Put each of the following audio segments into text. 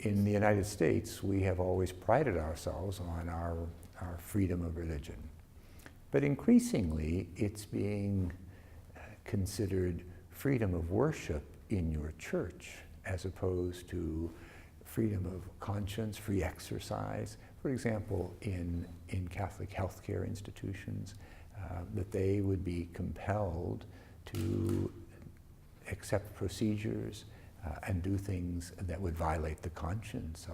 in the United States, we have always prided ourselves on our freedom of religion. But increasingly, it's being considered freedom of worship in your church as opposed to freedom of conscience, free exercise. For example, in Catholic healthcare institutions, that they would be compelled to accept procedures and do things that would violate the conscience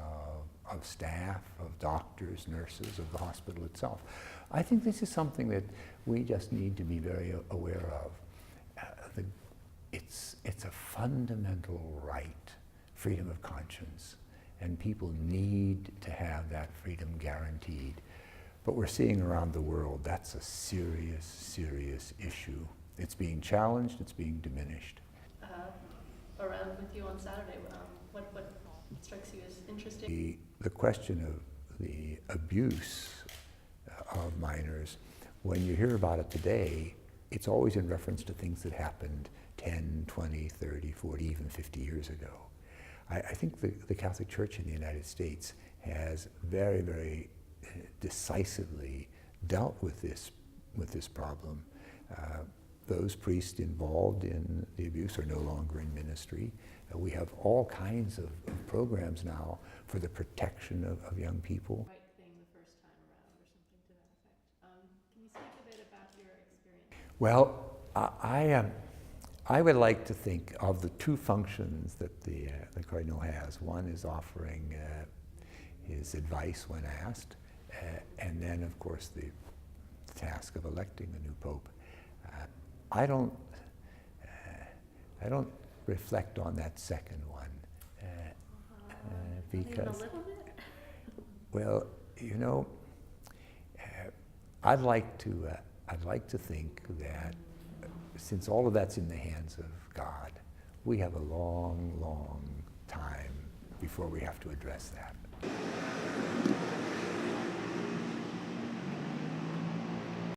of staff, of doctors, nurses, of the hospital itself. I think this is something that we just need to be very aware of. It's a fundamental right, freedom of conscience, and people need to have that freedom guaranteed. But we're seeing around the world that's a serious, serious issue. It's being challenged, it's being diminished. Around with you on Saturday, what strikes you as interesting? The question of the abuse of minors, when you hear about it today, it's always in reference to things that happened 10, 20, 30, 40, even 50 years ago. I think the Catholic Church in the United States has very, very decisively dealt with this problem. Those priests involved in the abuse are no longer in ministry. We have all kinds of programs now for the protection of young people. Right thing the first time around, or something to that effect. Can you speak a bit about your experience? Well, I would like to think of the two functions that the Cardinal has. One is offering his advice when asked, and then, of course, the task of electing a new pope. I don't reflect on that second one because, well, you know, I'd like to think that since all of that's in the hands of God, we have a long, long time before we have to address that.